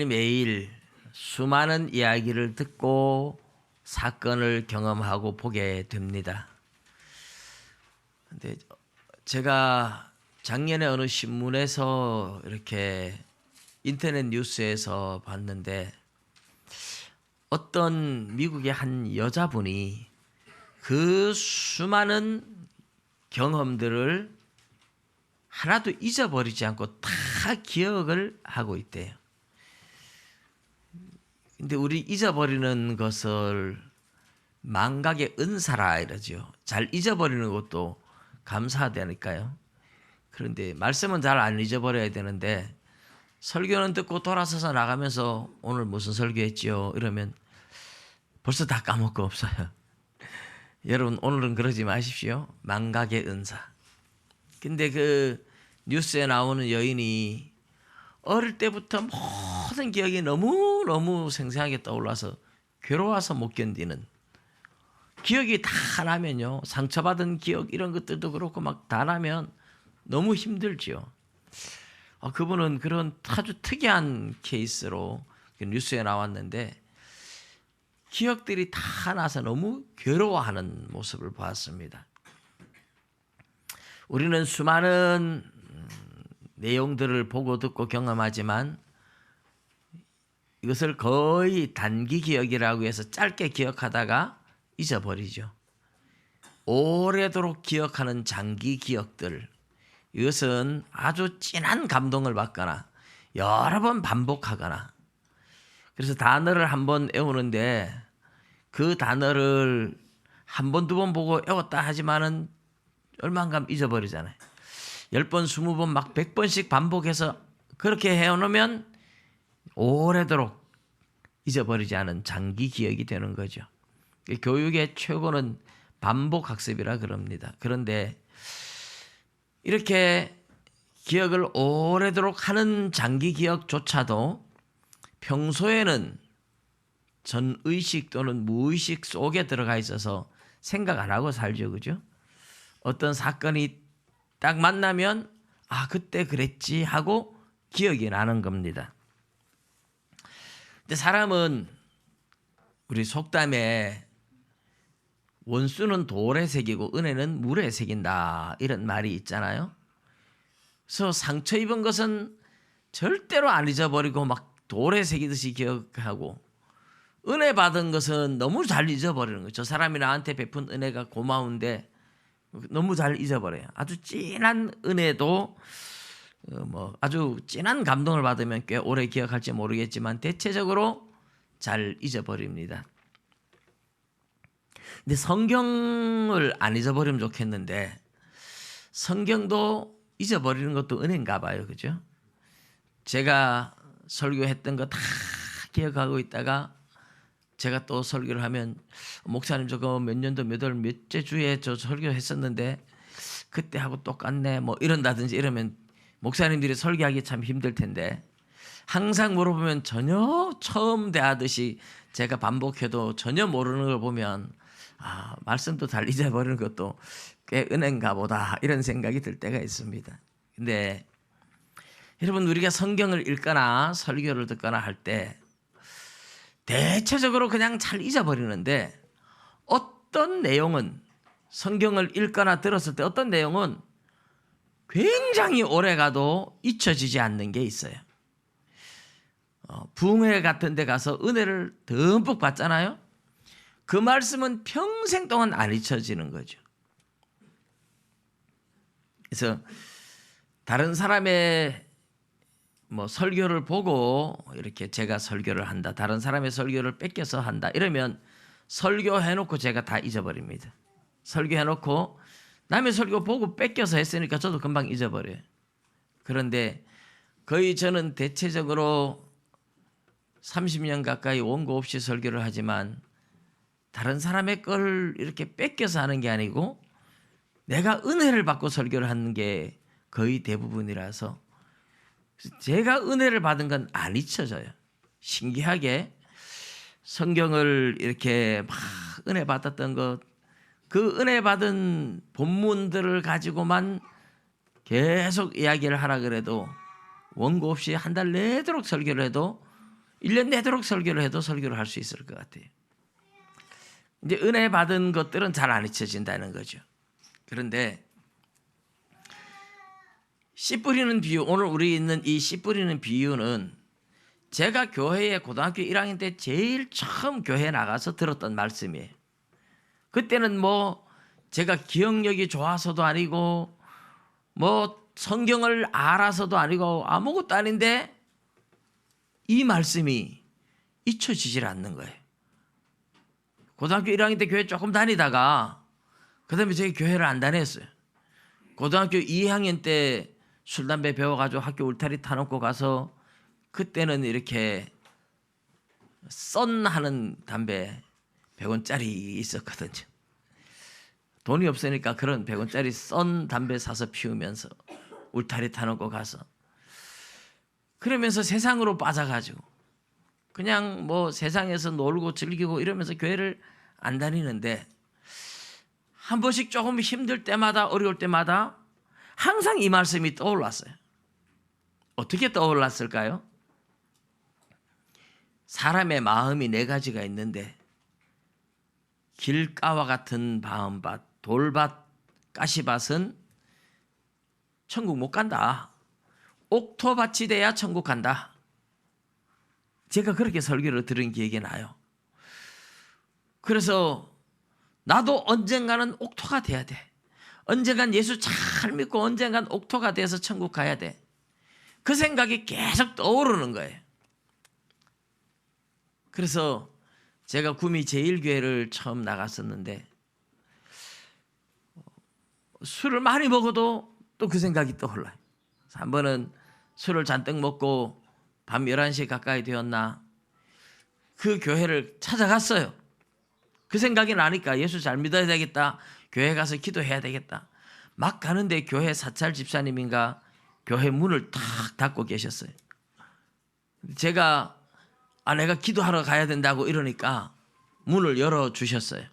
매일 수많은 이야기를 듣고 사건을 경험하고 보게 됩니다. 근데 제가 작년에 어느 신문에서 이렇게 인터넷 뉴스에서 봤는데 어떤 미국의 한 여자분이 그 수많은 경험들을 하나도 잊어버리지 않고 다 기억을 하고 있대요. 근데 우리 잊어버리는 것을 망각의 은사라 이러죠. 잘 잊어버리는 것도 감사하다니까요. 그런데 말씀은 잘 안 잊어버려야 되는데 설교는 듣고 돌아서서 나가면서 오늘 무슨 설교했지요? 이러면 벌써 다 까먹고 없어요. 여러분 오늘은 그러지 마십시오. 망각의 은사. 근데 그 뉴스에 나오는 여인이 어릴 때부터 모든 기억이 너무너무 생생하게 떠올라서 괴로워서 못 견디는, 기억이 다 나면요, 상처받은 기억 이런 것들도 그렇고 막 다 나면 너무 힘들지요. 그분은 그런 아주 특이한 케이스로 뉴스에 나왔는데 기억들이 다 나서 너무 괴로워하는 모습을 보았습니다. 우리는 수많은 내용들을 보고 듣고 경험하지만 이것을 거의 단기 기억이라고 해서 짧게 기억하다가 잊어버리죠. 오래도록 기억하는 장기 기억들, 이것은 아주 진한 감동을 받거나 여러 번 반복하거나, 그래서 단어를 한번 외우는데 그 단어를 한 번, 두 번 보고 외웠다 하지만은 얼마간 잊어버리잖아요. 10번, 20번, 막 100번씩 반복해서 그렇게 해놓으면 오래도록 잊어버리지 않은 장기 기억이 되는 거죠. 교육의 최고는 반복 학습이라 그럽니다. 그런데 이렇게 기억을 오래도록 하는 장기 기억조차도 평소에는 전의식 또는 무의식 속에 들어가 있어서 생각 안 하고 살죠. 그죠? 어떤 사건이 딱 만나면 그때 그랬지 하고 기억이 나는 겁니다. 근데 사람은 우리 속담에 원수는 돌에 새기고 은혜는 물에 새긴다 이런 말이 있잖아요. 그래서 상처 입은 것은 절대로 안 잊어버리고 막 돌에 새기듯이 기억하고, 은혜 받은 것은 너무 잘 잊어버리는 거예요. 저 사람이 나한테 베푼 은혜가 고마운데 너무 잘 잊어버려요. 아주 진한 은혜도 아주 진한 감동을 받으면 꽤 오래 기억할지 모르겠지만 대체적으로 잘 잊어버립니다. 근데 성경을 안 잊어버리면 좋겠는데 성경도 잊어버리는 것도 은혜인가 봐요. 그죠? 제가 설교했던 거 다 기억하고 있다가 제가 또 설교를 하면 목사님 저거 몇 년도 몇째 주에 저 설교했었는데 그때 하고 똑같네 이런다든지 이러면 목사님들이 설교하기 참 힘들 텐데, 항상 물어보면 전혀 처음 대하듯이 제가 반복해도 전혀 모르는 걸 보면 말씀도 잘 잊어버리는 것도 꽤 은혜인가 보다 이런 생각이 들 때가 있습니다. 근데 여러분, 우리가 성경을 읽거나 설교를 듣거나 할 때 대체적으로 그냥 잘 잊어버리는데 어떤 내용은 성경을 읽거나 들었을 때 어떤 내용은 굉장히 오래 가도 잊혀지지 않는 게 있어요. 부흥회 같은 데 가서 은혜를 듬뿍 받잖아요. 그 말씀은 평생 동안 안 잊혀지는 거죠. 그래서 다른 사람의 설교를 보고 이렇게 제가 설교를 한다, 다른 사람의 설교를 뺏겨서 한다 이러면 설교해놓고 제가 다 잊어버립니다. 설교해놓고 남의 설교 보고 뺏겨서 했으니까 저도 금방 잊어버려요. 그런데 거의 저는 대체적으로 30년 가까이 원고 없이 설교를 하지만 다른 사람의 걸 이렇게 뺏겨서 하는 게 아니고 내가 은혜를 받고 설교를 하는 게 거의 대부분이라서 제가 은혜를 받은 건 안 잊혀져요. 신기하게 성경을 이렇게 막 은혜 받았던 것, 그 은혜 받은 본문들을 가지고만 계속 이야기를 하라 그래도 원고 없이 한 달 내도록 설교를 해도 1년 내도록 설교를 해도 설교를 할 수 있을 것 같아요. 이제 은혜 받은 것들은 잘 안 잊혀진다는 거죠. 그런데 씨 뿌리는 비유, 오늘 우리 있는 이 씨 뿌리는 비유는 제가 교회에 고등학교 1학년 때 제일 처음 교회에 나가서 들었던 말씀이에요. 그때는 뭐 제가 기억력이 좋아서도 아니고 뭐 성경을 알아서도 아니고 아무것도 아닌데 이 말씀이 잊혀지질 않는 거예요. 고등학교 1학년 때 교회 조금 다니다가 그다음에 저희 교회를 안 다녔어요. 고등학교 2학년 때 술, 담배 배워가지고 학교 울타리 타놓고 가서 그때는 이렇게 썬하는 담배 100원짜리 있었거든요. 돈이 없으니까 그런 100원짜리 썬 담배 사서 피우면서 울타리 타놓고 가서 그러면서 세상으로 빠져가지고 그냥 뭐 세상에서 놀고 즐기고 이러면서 교회를 안 다니는데 한 번씩 조금 힘들 때마다 어려울 때마다 항상 이 말씀이 떠올랐어요. 어떻게 떠올랐을까요? 사람의 마음이 네 가지가 있는데 길가와 같은 마음밭, 돌밭, 가시밭은 천국 못 간다. 옥토밭이 돼야 천국 간다. 제가 그렇게 설교를 들은 기억이 나요. 그래서 나도 언젠가는 옥토가 돼야 돼. 언젠간 예수 잘 믿고 언젠간 옥토가 돼서 천국 가야 돼. 그 생각이 계속 떠오르는 거예요. 그래서 제가 구미 제1교회를 처음 나갔었는데 술을 많이 먹어도 또 그 생각이 떠올라요. 한 번은 술을 잔뜩 먹고 밤 11시 가까이 되었나 그 교회를 찾아갔어요. 그 생각이 나니까 예수 잘 믿어야 되겠다. 교회 가서 기도해야 되겠다. 막 가는데 교회 사찰 집사님인가 교회 문을 탁 닫고 계셨어요. 제가 내가 기도하러 가야 된다고 이러니까 문을 열어주셨어요.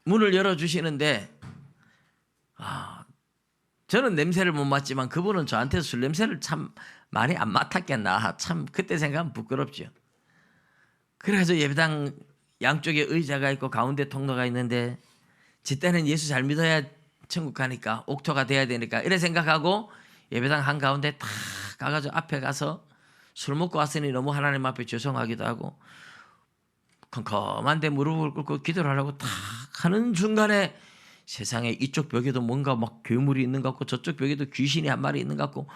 문을 열어주시는데 저는 냄새를 못 맡지만 그분은 저한테 술 냄새를 참 많이 안 맡았겠나. 참 그때 생각하면 부끄럽죠. 그래서 예배당 양쪽에 의자가 있고 가운데 통로가 있는데 지때는 예수 잘 믿어야 천국 가니까 옥토가 돼야 되니까 이래 생각하고 예배당 한가운데 탁 가가지고 앞에 가서 술 먹고 왔으니 너무 하나님 앞에 죄송하기도 하고 컴컴한데 무릎을 꿇고 기도를 하려고 탁 하는 중간에 세상에 이쪽 벽에도 뭔가 막 괴물이 있는 것 같고 저쪽 벽에도 귀신이 한 마리 있는 것 같고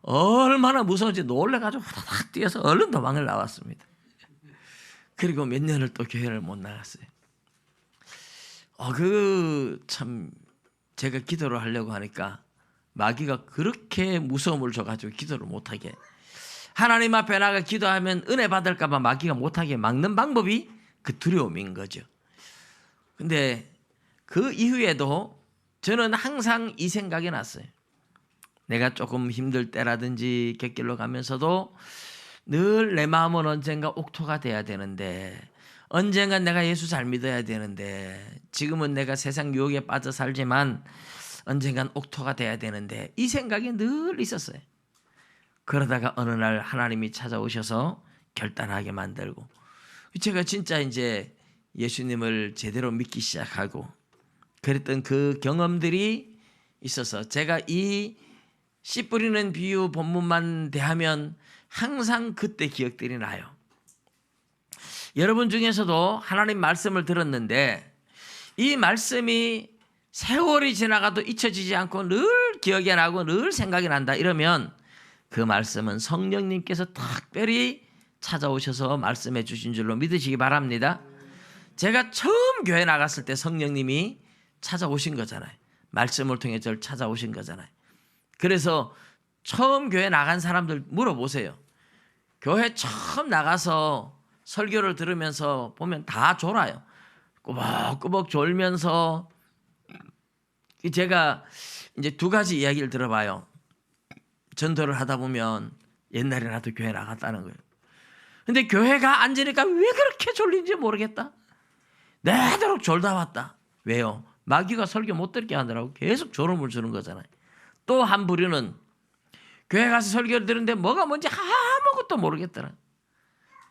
얼마나 무서운지 놀래가지고 후다닥 뛰어서 얼른 도망을 나왔습니다. 그리고 몇 년을 또 교회를 못 나갔어요. 참 제가 기도를 하려고 하니까 마귀가 그렇게 무서움을 줘가지고 기도를 못하게 하나님 앞에 나가 기도하면 은혜 받을까 봐 마귀가 못하게 막는 방법이 그 두려움인 거죠. 근데 그 이후에도 저는 항상 이 생각이 났어요. 내가 조금 힘들 때라든지 객길로 가면서도 늘 내 마음은 언젠가 옥토가 돼야 되는데 언젠가 내가 예수 잘 믿어야 되는데 지금은 내가 세상 유혹에 빠져 살지만 언젠간 옥토가 돼야 되는데 이 생각이 늘 있었어요. 그러다가 어느 날 하나님이 찾아오셔서 결단하게 만들고 제가 진짜 이제 예수님을 제대로 믿기 시작하고 그랬던 그 경험들이 있어서 제가 이 씨 뿌리는 비유 본문만 대하면 항상 그때 기억들이 나요. 여러분 중에서도 하나님 말씀을 들었는데 이 말씀이 세월이 지나가도 잊혀지지 않고 늘 기억이 나고 늘 생각이 난다 이러면 그 말씀은 성령님께서 특별히 찾아오셔서 말씀해 주신 줄로 믿으시기 바랍니다. 제가 처음 교회 나갔을 때 성령님이 찾아오신 거잖아요. 말씀을 통해 저를 찾아오신 거잖아요. 그래서 처음 교회 나간 사람들 물어보세요. 교회 처음 나가서 설교를 들으면서 보면 다 졸아요. 꾸벅꾸벅 졸면서 제가 이제 두 가지 이야기를 들어봐요. 전도를 하다 보면 옛날에 나도 교회 나갔다는 거예요. 근데 교회가 앉으니까 왜 그렇게 졸린지 모르겠다. 내도록 졸다 왔다. 왜요? 마귀가 설교 못 듣게 하느라고 계속 졸음을 주는 거잖아요. 또 한 부류는 교회 가서 설교를 들었는데 뭐가 뭔지 아무것도 모르겠더라.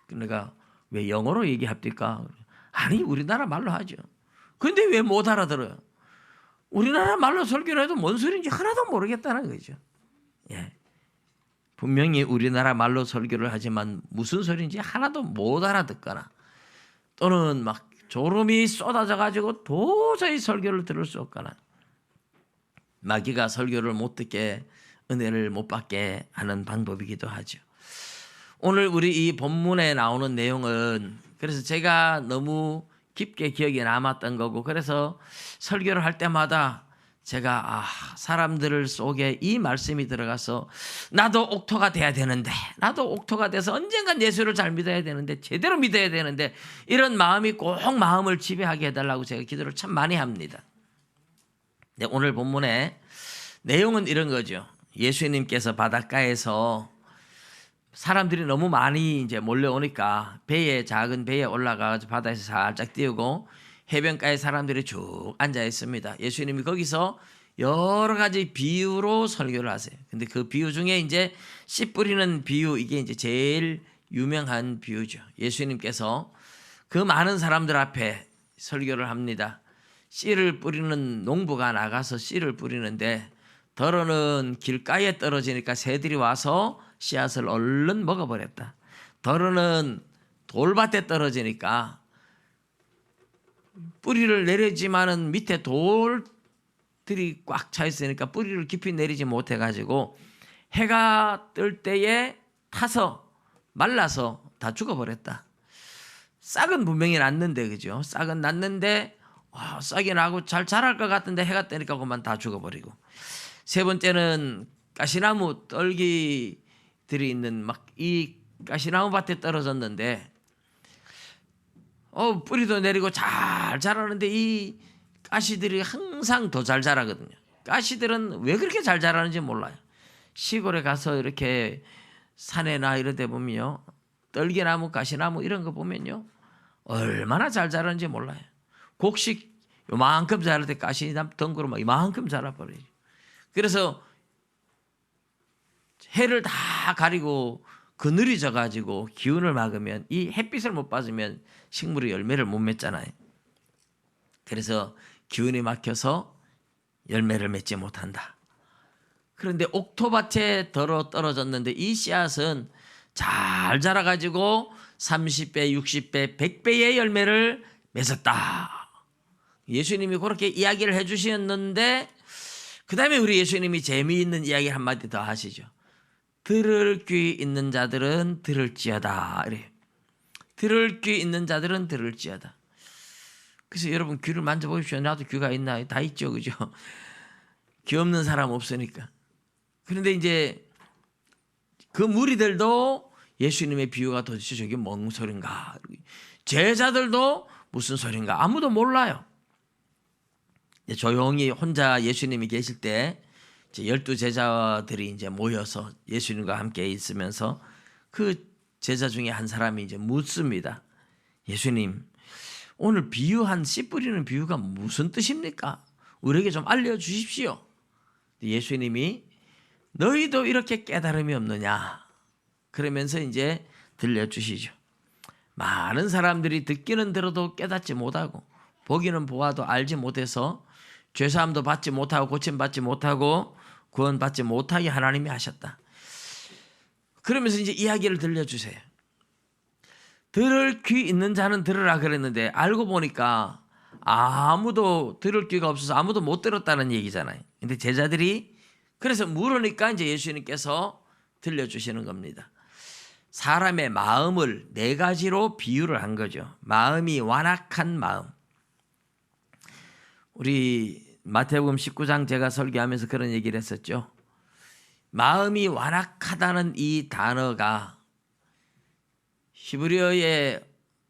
내가 왜 영어로 얘기합니까? 아니 우리나라 말로 하죠. 근데 왜 못 알아들어요? 우리나라 말로 설교를 해도 뭔 소리인지 하나도 모르겠다는 거죠. 예. 분명히 우리나라 말로 설교를 하지만 무슨 소리인지 하나도 못 알아듣거나 또는 막 졸음이 쏟아져 가지고 도저히 설교를 들을 수 없거나 마귀가 설교를 못 듣게 은혜를 못 받게 하는 방법이기도 하죠. 오늘 우리 이 본문에 나오는 내용은 그래서 제가 너무 깊게 기억에 남았던 거고 그래서 설교를 할 때마다 제가 사람들 속에 이 말씀이 들어가서 나도 옥토가 돼야 되는데 나도 옥토가 돼서 언젠간 예수를 잘 믿어야 되는데 제대로 믿어야 되는데 이런 마음이 꼭 마음을 지배하게 해달라고 제가 기도를 참 많이 합니다. 네, 오늘 본문의 내용은 이런 거죠. 예수님께서 바닷가에서 사람들이 너무 많이 이제 몰려오니까 작은 배에 올라가서 바다에서 살짝 띄우고 해변가에 사람들이 쭉 앉아 있습니다. 예수님이 거기서 여러 가지 비유로 설교를 하세요. 근데 그 비유 중에 이제 씨 뿌리는 비유 이게 이제 제일 유명한 비유죠. 예수님께서 그 많은 사람들 앞에 설교를 합니다. 씨를 뿌리는 농부가 나가서 씨를 뿌리는데 덜어는 길가에 떨어지니까 새들이 와서 씨앗을 얼른 먹어버렸다. 덜어는 돌밭에 떨어지니까 뿌리를 내리지만은 밑에 돌들이 꽉 차 있으니까 뿌리를 깊이 내리지 못해가지고 해가 뜰 때에 타서 말라서 다 죽어버렸다. 싹은 분명히 났는데 그죠? 싹은 났는데 싹이 나고 잘 자랄 것 같은데 해가 뜨니까 그만 다 죽어버리고 세 번째는 가시나무 떨기들이 있는 막 이 가시나무 밭에 떨어졌는데 뿌리도 내리고 잘 자라는데 이 가시들이 항상 더 잘 자라거든요. 가시들은 왜 그렇게 잘 자라는지 몰라요. 시골에 가서 이렇게 산에나 이런 데 보면요. 떨기나무, 가시나무 이런 거 보면요. 얼마나 잘 자라는지 몰라요. 곡식 요만큼 자랄 때 가시나무 덩그로 막 이만큼 자라버려요. 그래서 해를 다 가리고 그늘이 져가지고 기운을 막으면 이 햇빛을 못 받으면 식물이 열매를 못 맺잖아요. 그래서 기운이 막혀서 열매를 맺지 못한다. 그런데 옥토밭에 떨어졌는데 이 씨앗은 잘 자라가지고 30배, 60배, 100배의 열매를 맺었다. 예수님이 그렇게 이야기를 해주셨는데 그 다음에 우리 예수님이 재미있는 이야기 한마디 더 하시죠. 들을 귀 있는 자들은 들을지어다. 이래요. 들을 귀 있는 자들은 들을지어다. 그래서 여러분 귀를 만져보십시오. 나도 귀가 있나요? 다 있죠. 그죠? 귀 없는 사람 없으니까. 그런데 이제 그 무리들도 예수님의 비유가 도대체 저게 뭔 소린가. 제자들도 무슨 소린가. 아무도 몰라요. 조용히 혼자 예수님이 계실 때 12제자들이 이제 모여서 예수님과 함께 있으면서 그 제자 중에 한 사람이 이제 묻습니다. 예수님, 오늘 비유한 씨 뿌리는 비유가 무슨 뜻입니까? 우리에게 좀 알려주십시오. 예수님이 너희도 이렇게 깨달음이 없느냐? 그러면서 이제 들려주시죠. 많은 사람들이 듣기는 들어도 깨닫지 못하고 보기는 보아도 알지 못해서 죄사함도 받지 못하고 고침받지 못하고 구원받지 못하게 하나님이 하셨다. 그러면서 이제 이야기를 들려주세요. 들을 귀 있는 자는 들으라 그랬는데 알고 보니까 아무도 들을 귀가 없어서 아무도 못 들었다는 얘기잖아요. 근데 제자들이 그래서 물으니까 이제 예수님께서 들려주시는 겁니다. 사람의 마음을 4가지로 비유를 한 거죠. 마음이 완악한 마음. 우리 마태복음 19장 제가 설교하면서 그런 얘기를 했었죠. 마음이 완악하다는 이 단어가 히브리어의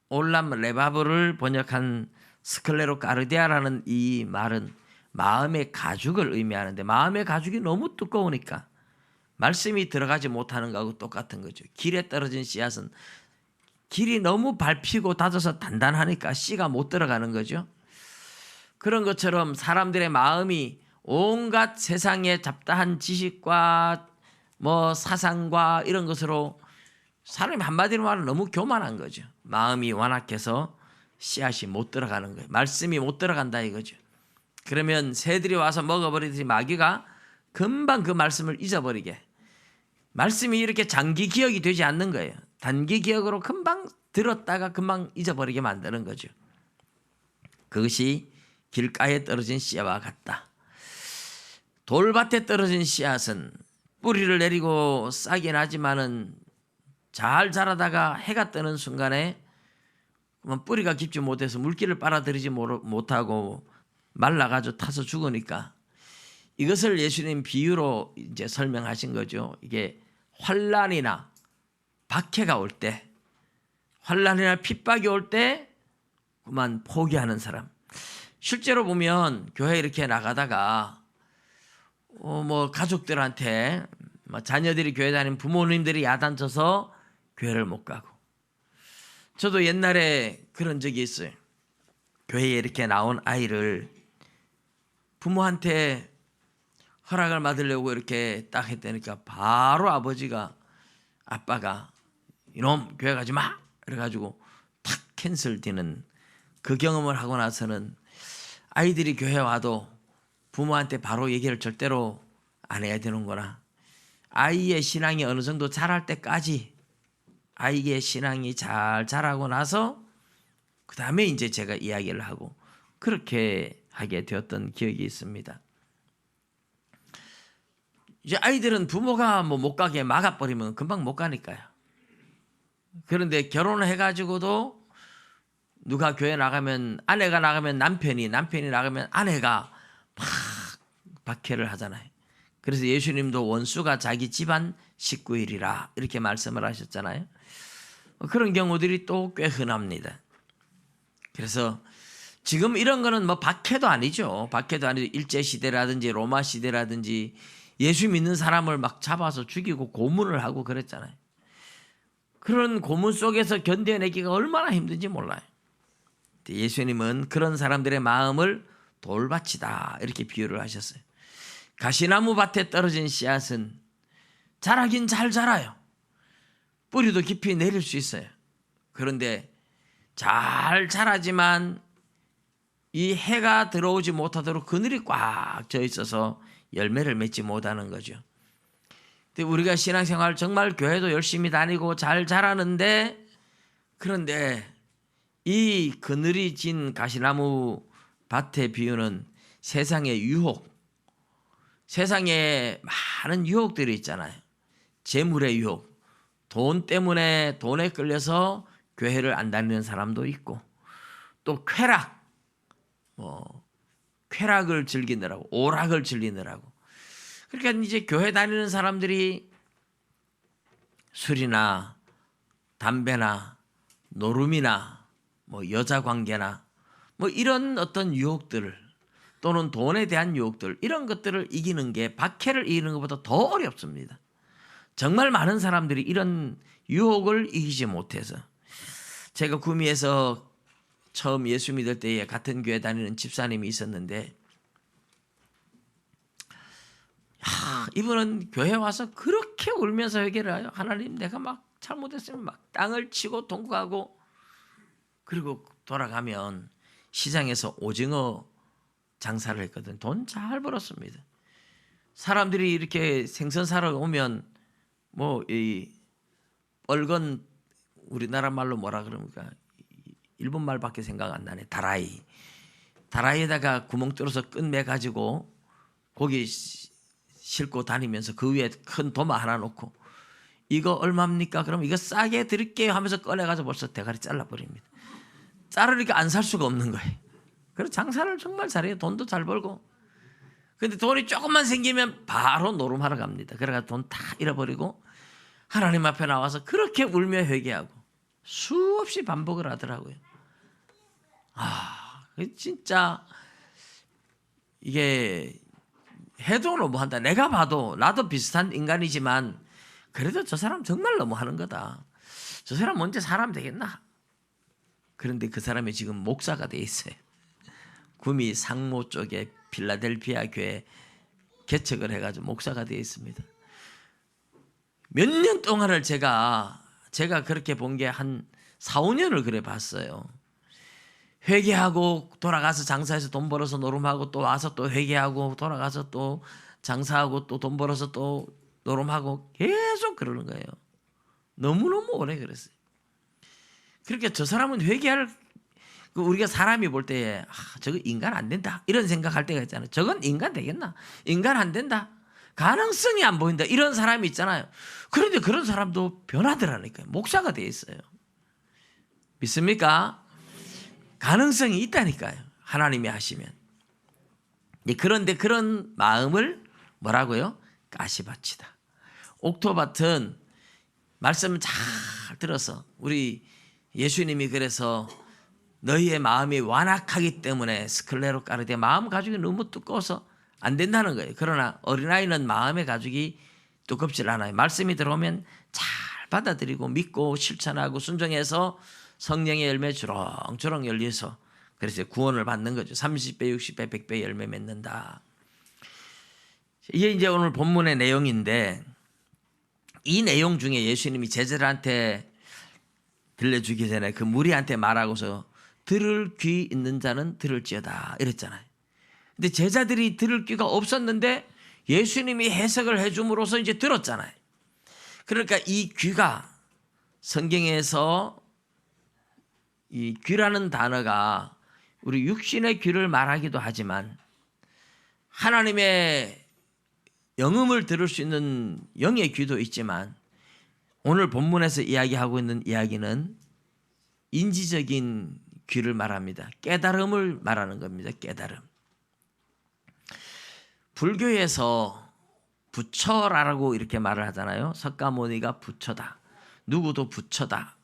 올람 레바브를 번역한 스클레로카르디아라는 이 말은 마음의 가죽을 의미하는데 마음의 가죽이 너무 두꺼우니까 말씀이 들어가지 못하는 거하고 똑같은 거죠. 길에 떨어진 씨앗은 길이 너무 밟히고 닫아서 단단하니까 씨가 못 들어가는 거죠. 그런 것처럼 사람들의 마음이 온갖 세상의 잡다한 지식과 뭐 사상과 이런 것으로 사람이 한마디로 말하면 너무 교만한 거죠. 마음이 완악해서 씨앗이 못 들어가는 거예요. 말씀이 못 들어간다 이거죠. 그러면 새들이 와서 먹어버리듯이 마귀가 금방 그 말씀을 잊어버리게, 말씀이 이렇게 장기 기억이 되지 않는 거예요. 단기 기억으로 금방 들었다가 금방 잊어버리게 만드는 거죠. 그것이 길가에 떨어진 씨앗과 같다. 돌밭에 떨어진 씨앗은 뿌리를 내리고 싹이 나지만은 잘 자라다가 해가 뜨는 순간에 뿌리가 깊지 못해서 물기를 빨아들이지 못하고 말라가지고 타서 죽으니까, 이것을 예수님 비유로 이제 설명하신 거죠. 이게 환난이나 박해가 올 때, 환난이나 핍박이 올 때 그만 포기하는 사람. 실제로 보면 교회 이렇게 나가다가 뭐 가족들한테, 자녀들이 교회 다니는 부모님들이 야단쳐서 교회를 못 가고, 저도 옛날에 그런 적이 있어요. 교회에 이렇게 나온 아이를 부모한테 허락을 받으려고 이렇게 딱 했다니까 바로 아빠가 이놈 교회 가지 마 그래가지고 탁 캔슬되는 그 경험을 하고 나서는 아이들이 교회 와도 부모한테 바로 얘기를 절대로 안 해야 되는구나. 아이의 신앙이 어느 정도 자랄 때까지, 아이의 신앙이 잘 자라고 나서 그 다음에 이제 제가 이야기를 하고 그렇게 하게 되었던 기억이 있습니다. 이제 아이들은 부모가 뭐 못 가게 막아버리면 금방 못 가니까요. 그런데 결혼을 해가지고도 누가 교회 나가면, 아내가 나가면 남편이 나가면 아내가 막 박해를 하잖아요. 그래서 예수님도 원수가 자기 집안 식구이리라 이렇게 말씀을 하셨잖아요. 그런 경우들이 또 꽤 흔합니다. 그래서 지금 이런 거는 뭐 박해도 아니죠. 박해도 아니죠. 일제시대라든지 로마 시대라든지 예수 믿는 사람을 막 잡아서 죽이고 고문을 하고 그랬잖아요. 그런 고문 속에서 견뎌내기가 얼마나 힘든지 몰라요. 예수님은 그런 사람들의 마음을 돌밭이다 이렇게 비유를 하셨어요. 가시나무 밭에 떨어진 씨앗은 자라긴 잘 자라요. 뿌리도 깊이 내릴 수 있어요. 그런데 잘 자라지만 이 해가 들어오지 못하도록 그늘이 꽉 져 있어서 열매를 맺지 못하는 거죠. 근데 우리가 신앙생활 정말 교회도 열심히 다니고 잘 자라는데, 그런데 이 그늘이 진 가시나무 밭의 비유는 세상의 유혹, 세상에 많은 유혹들이 있잖아요. 재물의 유혹, 돈 때문에 돈에 끌려서 교회를 안 다니는 사람도 있고, 또 쾌락, 쾌락을 즐기느라고, 오락을 즐기느라고. 그러니까 이제 교회 다니는 사람들이 술이나 담배나 노름이나 뭐 여자 관계나 뭐 이런 어떤 유혹들을, 또는 돈에 대한 유혹들, 이런 것들을 이기는 게 박해를 이기는 것보다 더 어렵습니다. 정말 많은 사람들이 이런 유혹을 이기지 못해서, 제가 구미에서 처음 예수 믿을 때에 같은 교회 다니는 집사님이 있었는데, 이분은 교회 와서 그렇게 울면서 회개를 해요. 하나님, 내가 막 잘못했으면 막 땅을 치고 동거하고, 그리고 돌아가면 시장에서 오징어 장사를 했거든. 돈 잘 벌었습니다. 사람들이 이렇게 생선 사러 오면 뭐 이 빨간, 우리나라 말로 뭐라 그럽니까? 일본 말밖에 생각 안 나네. 다라이에다가 구멍 뚫어서 끝매 가지고 고기 싣고 다니면서 그 위에 큰 도마 하나 놓고, 이거 얼마입니까? 그럼 이거 싸게 드릴게요 하면서 꺼내가지고 벌써 대가리 잘라버립니다. 자르니까 안 살 수가 없는 거예요. 그래서 장사를 정말 잘해요. 돈도 잘 벌고. 근데 돈이 조금만 생기면 바로 노름하러 갑니다. 그래가지고 돈 다 잃어버리고 하나님 앞에 나와서 그렇게 울며 회개하고 수없이 반복을 하더라고요. 진짜 이게 해도 너무한다. 내가 봐도 나도 비슷한 인간이지만 그래도 저 사람 정말 너무하는 거다. 저 사람 언제 사람 되겠나? 그런데 그 사람이 지금 목사가 돼 있어요. 구미 상모 쪽에 필라델피아 교회 개척을 해가지고 목사가 되어 있습니다. 몇 년 동안을 제가 그렇게 본 게 한 4, 5년을 그래 봤어요. 회개하고 돌아가서 장사해서 돈 벌어서 노름하고 또 와서 또 회개하고 돌아가서 또 장사하고 또 돈 벌어서 또 노름하고 계속 그러는 거예요. 너무너무 오래 그랬어요. 그러니까 저 사람은 회개할, 우리가 사람이 볼 때 저거 인간 안 된다 이런 생각할 때가 있잖아요. 저건 인간 되겠나? 인간 안 된다. 가능성이 안 보인다. 이런 사람이 있잖아요. 그런데 그런 사람도 변하더라니까요. 목사가 돼 있어요. 믿습니까? 가능성이 있다니까요. 하나님이 하시면. 그런데 그런 마음을 뭐라고요? 가시밭이다. 옥토밭은 말씀을 잘 들어서 우리 예수님이 그래서 너희의 마음이 완악하기 때문에 스클레로 까르데 마음 가죽이 너무 두꺼워서 안 된다는 거예요. 그러나 어린아이는 마음의 가죽이 두껍질 않아요. 말씀이 들어오면 잘 받아들이고 믿고 실천하고 순종해서 성령의 열매 주렁주렁 열려서 그래서 구원을 받는 거죠. 30배, 60배, 100배 열매 맺는다. 이게 이제 오늘 본문의 내용인데 이 내용 중에 예수님이 제자들한테 들려주기 전에 그 무리한테 말하고서 들을 귀 있는 자는 들을지어다 이랬잖아요. 근데 제자들이 들을 귀가 없었는데 예수님이 해석을 해줌으로써 이제 들었잖아요. 그러니까 이 귀가 성경에서 이 귀라는 단어가 우리 육신의 귀를 말하기도 하지만 하나님의 영음을 들을 수 있는 영의 귀도 있지만 오늘 본문에서 이야기하고 있는 이야기는 인지적인 귀를 말합니다. 깨달음을 말하는 겁니다. 깨달음. 불교에서 부처라고 이렇게 말을 하잖아요. 석가모니가 부처다. 누구도 부처다.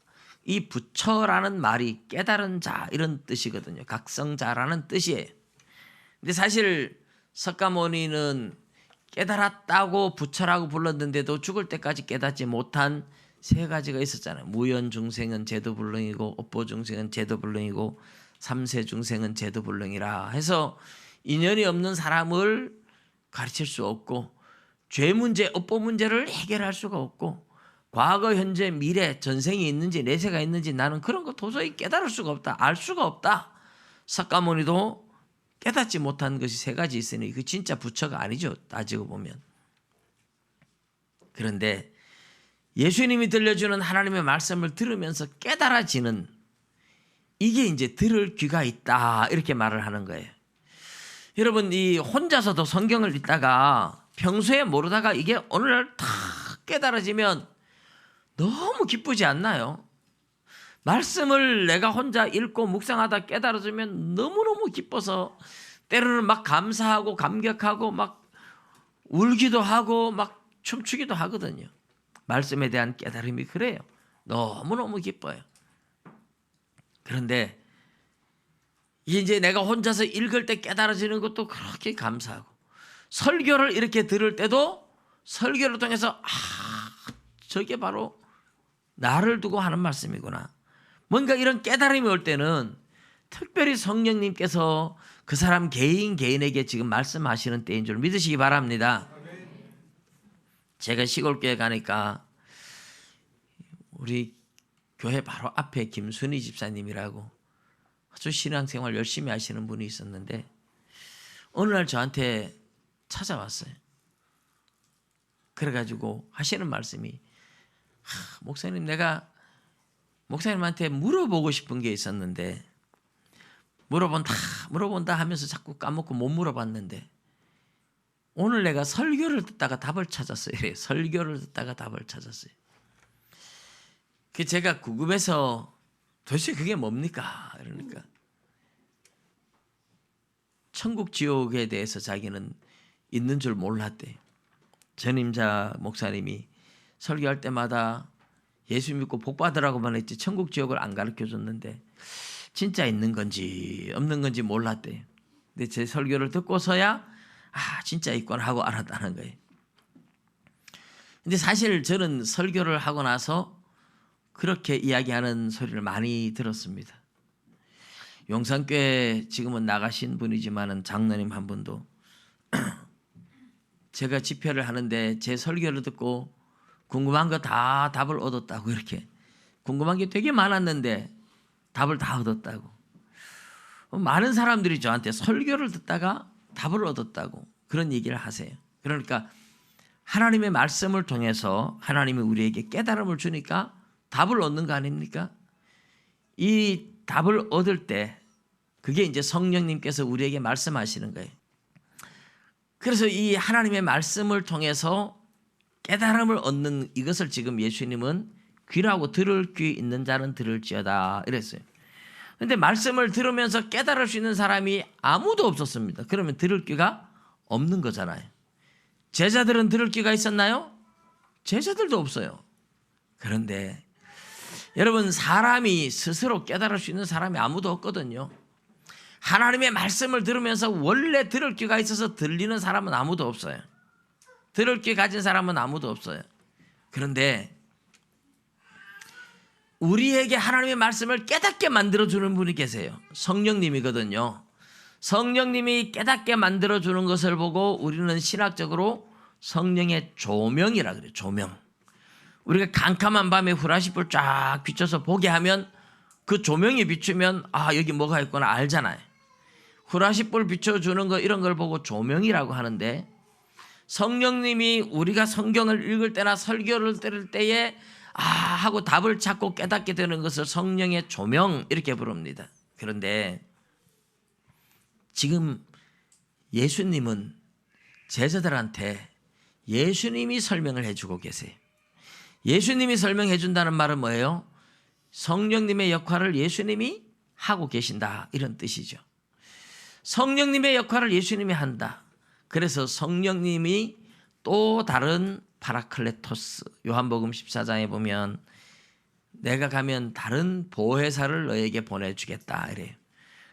이 부처라는 말이 깨달은 자 이런 뜻이거든요. 각성자라는 뜻이에요. 근데 사실 석가모니는 깨달았다고 부처라고 불렀는데도 죽을 때까지 깨닫지 못한 세 가지가 있었잖아요. 무연중생은 제도불능이고 업보중생은 제도불능이고 삼세중생은 제도불능이라 해서 인연이 없는 사람을 가르칠 수 없고 죄 문제, 업보 문제를 해결할 수가 없고 과거, 현재, 미래, 전생이 있는지 내세가 있는지 나는 그런 거 도저히 깨달을 수가 없다. 알 수가 없다. 석가모니도 깨닫지 못한 것이 세 가지 있으니 그 진짜 부처가 아니죠. 따지고 보면. 그런데 예수님이 들려주는 하나님의 말씀을 들으면서 깨달아지는 이게 이제 들을 귀가 있다 이렇게 말을 하는 거예요. 여러분 이 혼자서도 성경을 읽다가 평소에 모르다가 이게 오늘날 다 깨달아지면 너무 기쁘지 않나요? 말씀을 내가 혼자 읽고 묵상하다 깨달아지면 너무너무 기뻐서 때로는 막 감사하고 감격하고 막 울기도 하고 막 춤추기도 하거든요. 말씀에 대한 깨달음이 그래요. 너무너무 기뻐요. 그런데 이제 내가 혼자서 읽을 때 깨달아지는 것도 그렇게 감사하고 설교를 이렇게 들을 때도 설교를 통해서 저게 바로 나를 두고 하는 말씀이구나. 뭔가 이런 깨달음이 올 때는 특별히 성령님께서 그 사람 개인에게 지금 말씀하시는 때인 줄 믿으시기 바랍니다. 제가 시골교회 가니까 우리 교회 바로 앞에 김순희 집사님이라고 아주 신앙생활 열심히 하시는 분이 있었는데 어느 날 저한테 찾아왔어요. 그래가지고 하시는 말씀이 목사님 내가 목사님한테 물어보고 싶은 게 있었는데 물어본다 하면서 자꾸 까먹고 못 물어봤는데 오늘 내가 설교를 듣다가 답을 찾았어요. 설교를 듣다가 답을 찾았어요. 그 제가 궁금해서 도대체 그게 뭡니까? 그러니까 천국 지옥에 대해서 자기는 있는 줄 몰랐대. 전임자 목사님이 설교할 때마다 예수 믿고 복 받으라고만 했지 천국 지옥을 안 가르쳐 줬는데 진짜 있는 건지 없는 건지 몰랐대. 근데 제 설교를 듣고서야 진짜 있구나 하고 알았다는 거예요. 근데 사실 저는 설교를 하고 나서 그렇게 이야기하는 소리를 많이 들었습니다. 용산교회 지금은 나가신 분이지만은 장로님 한 분도 제가 집회를 하는데 제 설교를 듣고 궁금한 거 다 답을 얻었다고 이렇게. 궁금한 게 되게 많았는데 답을 다 얻었다고. 많은 사람들이 저한테 설교를 듣다가 답을 얻었다고 그런 얘기를 하세요. 그러니까 하나님의 말씀을 통해서 하나님이 우리에게 깨달음을 주니까 답을 얻는 거 아닙니까? 이 답을 얻을 때 그게 이제 성령님께서 우리에게 말씀하시는 거예요. 그래서 이 하나님의 말씀을 통해서 깨달음을 얻는 이것을 지금 예수님은 귀라고 들을 귀 있는 자는 들을지어다 이랬어요. 그런데 말씀을 들으면서 깨달을 수 있는 사람이 아무도 없었습니다. 그러면 들을 귀가 없는 거잖아요. 제자들은 들을 귀가 있었나요? 제자들도 없어요. 그런데 여러분, 사람이 스스로 깨달을 수 있는 사람이 아무도 없거든요. 하나님의 말씀을 들으면서 원래 들을 귀가 있어서 들리는 사람은 아무도 없어요. 들을 귀 가진 사람은 아무도 없어요. 그런데 우리에게 하나님의 말씀을 깨닫게 만들어주는 분이 계세요. 성령님이거든요. 성령님이 깨닫게 만들어주는 것을 보고 우리는 신학적으로 성령의 조명이라 그래요. 조명. 우리가 캄캄한 밤에 후라시불 쫙 비춰서 보게 하면 그 조명이 비추면 아, 여기 뭐가 있구나 알잖아요. 후라시불 비춰주는 거 이런 걸 보고 조명이라고 하는데, 성령님이 우리가 성경을 읽을 때나 설교를 들을 때에 아 하고 답을 찾고 깨닫게 되는 것을 성령의 조명 이렇게 부릅니다. 그런데 지금 예수님은 제자들한테 예수님이 설명을 해주고 계세요. 예수님이 설명해 준다는 말은 뭐예요? 성령님의 역할을 예수님이 하고 계신다 이런 뜻이죠. 성령님의 역할을 예수님이 한다. 그래서 성령님이 또 다른 파라클레토스, 요한복음 14장에 보면 내가 가면 다른 보혜사를 너에게 보내주겠다 이래요.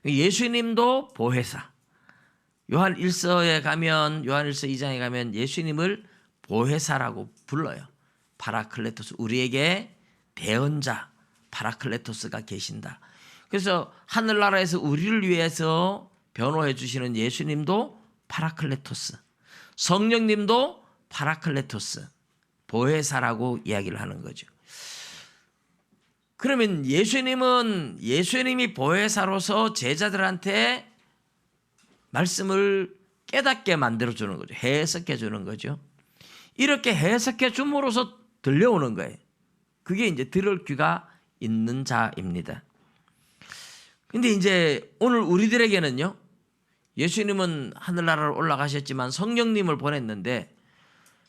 예수님도 보혜사. 요한 1서에 가면, 요한 1서 2장에 가면 예수님을 보혜사라고 불러요. 파라클레토스, 우리에게 대언자 파라클레토스가 계신다. 그래서 하늘나라에서 우리를 위해서 변호해 주시는 예수님도 파라클레토스, 성령님도 파라클레토스, 보혜사라고 이야기를 하는 거죠. 그러면 예수님이 보혜사로서 제자들한테 말씀을 깨닫게 만들어주는 거죠. 해석해 주는 거죠. 이렇게 해석해 줌으로써 들려오는 거예요. 그게 이제 들을 귀가 있는 자입니다. 근데 이제 오늘 우리들에게는요, 예수님은 하늘나라로 올라가셨지만 성령님을 보냈는데,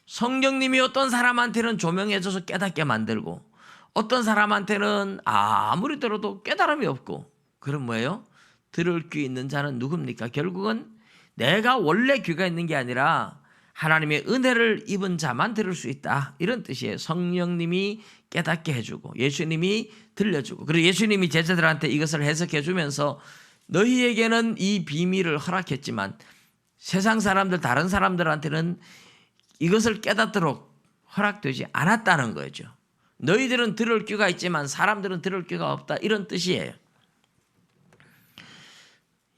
성령님이 어떤 사람한테는 조명해줘서 깨닫게 만들고 어떤 사람한테는 아무리 들어도 깨달음이 없고, 그럼 뭐예요? 들을 귀 있는 자는 누굽니까? 결국은 내가 원래 귀가 있는 게 아니라 하나님의 은혜를 입은 자만 들을 수 있다 이런 뜻이에요. 성령님이 깨닫게 해주고 예수님이 들려주고, 그리고 예수님이 제자들한테 이것을 해석해 주면서 너희에게는 이 비밀을 허락했지만 세상 사람들, 다른 사람들한테는 이것을 깨닫도록 허락되지 않았다는 거죠. 너희들은 들을 귀가 있지만 사람들은 들을 귀가 없다 이런 뜻이에요.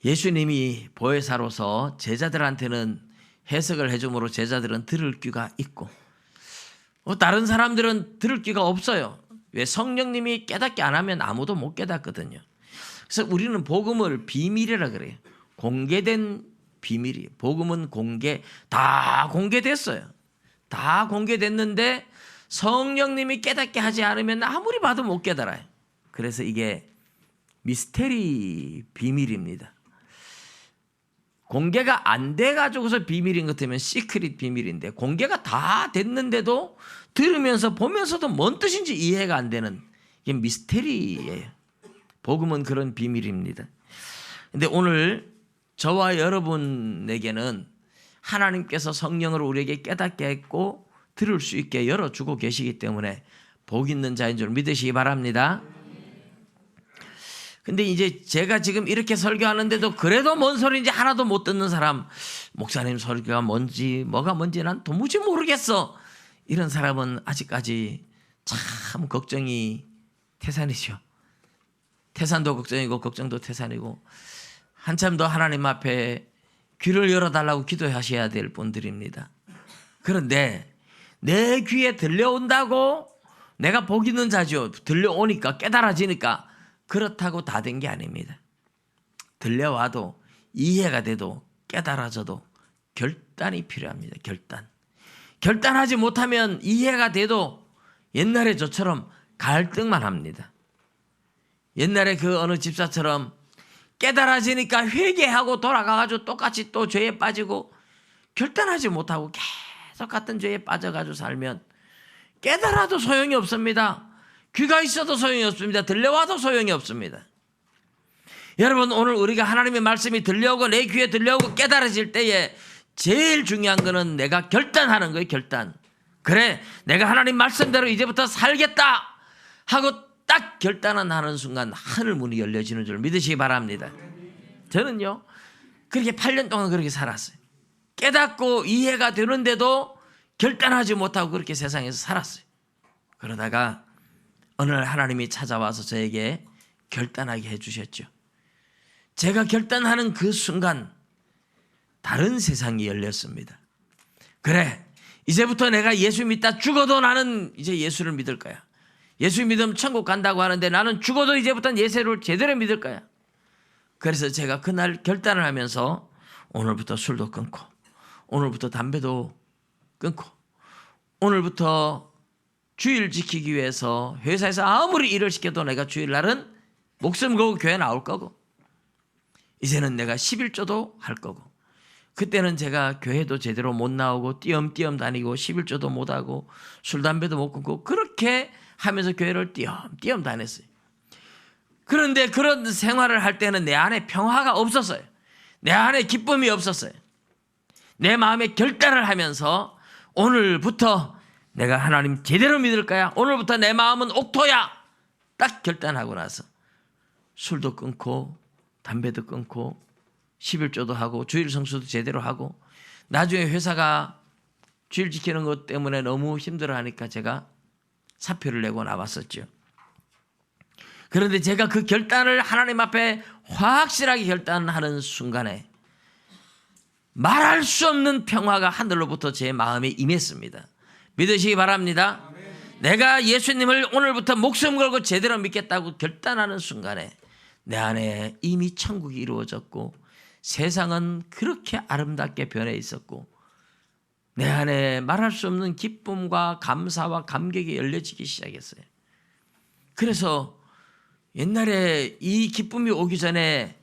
예수님이 보혜사로서 제자들한테는 해석을 해줌으로 제자들은 들을 귀가 있고, 다른 사람들은 들을 귀가 없어요. 왜? 성령님이 깨닫게 안 하면 아무도 못 깨닫거든요. 그래서 우리는 복음을 비밀이라 그래요. 공개된 비밀이에요. 복음은 다 공개됐어요. 다 공개됐는데 성령님이 깨닫게 하지 않으면 아무리 봐도 못 깨달아요. 그래서 이게 미스테리 비밀입니다. 공개가 안 돼가지고서 비밀인 것 같으면 시크릿 비밀인데, 공개가 다 됐는데도 들으면서 보면서도 뭔 뜻인지 이해가 안 되는, 이게 미스테리예요. 복음은 그런 비밀입니다. 근데 오늘 저와 여러분에게는 하나님께서 성령으로 우리에게 깨닫게 했고 들을 수 있게 열어주고 계시기 때문에 복 있는 자인 줄 믿으시기 바랍니다. 근데 이제 제가 지금 이렇게 설교하는데도 그래도 뭔 소리인지 하나도 못 듣는 사람, 목사님 설교가 뭔지 뭐가 뭔지 난 도무지 모르겠어, 이런 사람은 아직까지 참 걱정이 태산이죠. 태산도 걱정이고 걱정도 태산이고, 한참 더 하나님 앞에 귀를 열어달라고 기도하셔야 될 분들입니다. 그런데 내 귀에 들려온다고 내가 복 있는 자죠. 들려오니까 깨달아지니까 그렇다고 다 된 게 아닙니다. 들려와도 이해가 돼도 깨달아져도 결단이 필요합니다. 결단하지 못하면 이해가 돼도 옛날에 저처럼 갈등만 합니다. 옛날에 그 어느 집사처럼 깨달아지니까 회개하고 돌아가가지고 똑같이 또 죄에 빠지고 결단하지 못하고 계속 같은 죄에 빠져가지고 살면 깨달아도 소용이 없습니다. 귀가 있어도 소용이 없습니다. 들려와도 소용이 없습니다. 여러분, 오늘 우리가 하나님의 말씀이 들려오고 내 귀에 들려오고 깨달아질 때에 제일 중요한 거는 내가 결단하는 거예요. 결단. 그래, 내가 하나님 말씀대로 이제부터 살겠다 하고 딱 결단하는 순간 하늘 문이 열려지는 줄 믿으시기 바랍니다. 저는요 그렇게 8년 동안 그렇게 살았어요. 깨닫고 이해가 되는데도 결단하지 못하고 그렇게 세상에서 살았어요. 그러다가 어느 날 하나님이 찾아와서 저에게 결단하게 해주셨죠. 제가 결단하는 그 순간 다른 세상이 열렸습니다. 그래, 이제부터 내가 예수 믿다 죽어도 나는 이제 예수를 믿을 거야. 예수 믿으면 천국 간다고 하는데 나는 죽어도 이제부터는 예수를 제대로 믿을 거야. 그래서 제가 그날 결단을 하면서 오늘부터 술도 끊고 오늘부터 담배도 끊고 오늘부터 주일 지키기 위해서 회사에서 아무리 일을 시켜도 내가 주일날은 목숨 걸고 교회 나올 거고 이제는 내가 11조도 할 거고 그때는 제가 교회도 제대로 못 나오고 띄엄띄엄 다니고 11조도 못하고 술 담배도 못 끊고 그렇게 하면서 교회를 띄엄띄엄 다녔어요. 그런데 그런 생활을 할 때는 내 안에 평화가 없었어요. 내 안에 기쁨이 없었어요. 내 마음에 결단을 하면서 오늘부터 내가 하나님 제대로 믿을 거야. 오늘부터 내 마음은 옥토야. 딱 결단하고 나서 술도 끊고 담배도 끊고 11조도 하고 주일 성수도 제대로 하고 나중에 회사가 주일 지키는 것 때문에 너무 힘들어하니까 제가 사표를 내고 나왔었죠. 그런데 제가 그 결단을 하나님 앞에 확실하게 결단하는 순간에 말할 수 없는 평화가 하늘로부터 제 마음에 임했습니다. 믿으시기 바랍니다. 내가 예수님을 오늘부터 목숨 걸고 제대로 믿겠다고 결단하는 순간에 내 안에 이미 천국이 이루어졌고 세상은 그렇게 아름답게 변해 있었고 내 안에 말할 수 없는 기쁨과 감사와 감격이 열려지기 시작했어요. 그래서 옛날에 이 기쁨이 오기 전에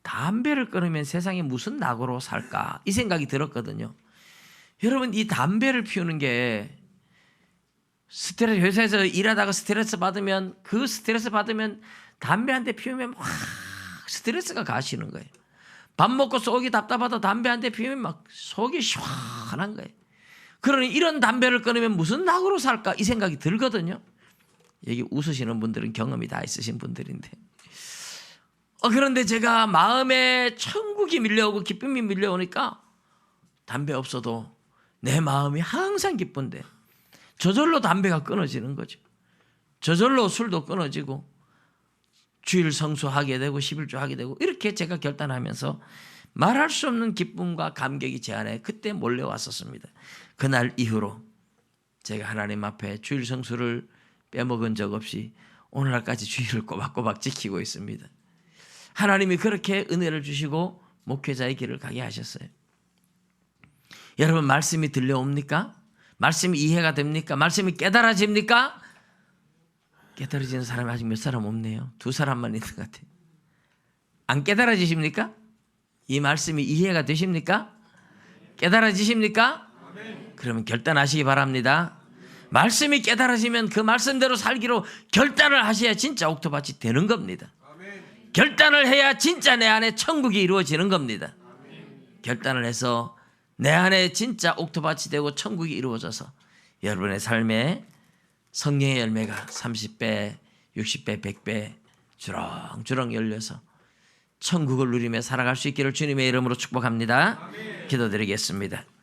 담배를 끊으면 세상에 무슨 낙으로 살까 이 생각이 들었거든요. 여러분, 이 담배를 피우는 게 스트레스, 회사에서 일하다가 스트레스 받으면 그 스트레스 받으면 담배 한 대 피우면 막 스트레스가 가시는 거예요. 밥 먹고 속이 답답하다 담배 한 대 피우면 막 속이 시원한 거예요. 그러니 이런 담배를 끊으면 무슨 낙으로 살까 이 생각이 들거든요. 여기 웃으시는 분들은 경험이 다 있으신 분들인데 그런데 제가 마음에 천국이 밀려오고 기쁨이 밀려오니까 담배 없어도 내 마음이 항상 기쁜데 저절로 담배가 끊어지는 거죠. 저절로 술도 끊어지고 주일 성수하게 되고 11조 하게 되고 이렇게 제가 결단하면서 말할 수 없는 기쁨과 감격이 제 안에 그때 몰려왔었습니다. 그날 이후로 제가 하나님 앞에 주일 성수를 빼먹은 적 없이 오늘날까지 주일을 꼬박꼬박 지키고 있습니다. 하나님이 그렇게 은혜를 주시고 목회자의 길을 가게 하셨어요. 여러분, 말씀이 들려옵니까? 말씀이 이해가 됩니까? 말씀이 깨달아집니까? 깨달아지는 사람이 아직 몇 사람 없네요. 2사람만 있는 것 같아요. 안 깨달아지십니까? 이 말씀이 이해가 되십니까? 깨달아지십니까? 그러면 결단하시기 바랍니다. 말씀이 깨달아지면 그 말씀대로 살기로 결단을 하셔야 진짜 옥토밭이 되는 겁니다. 결단을 해야 진짜 내 안에 천국이 이루어지는 겁니다. 결단을 해서 내 안에 진짜 옥토밭이 되고 천국이 이루어져서 여러분의 삶에 성령의 열매가 30배, 60배, 100배 주렁주렁 열려서 천국을 누리며 살아갈 수 있기를 주님의 이름으로 축복합니다. 기도드리겠습니다.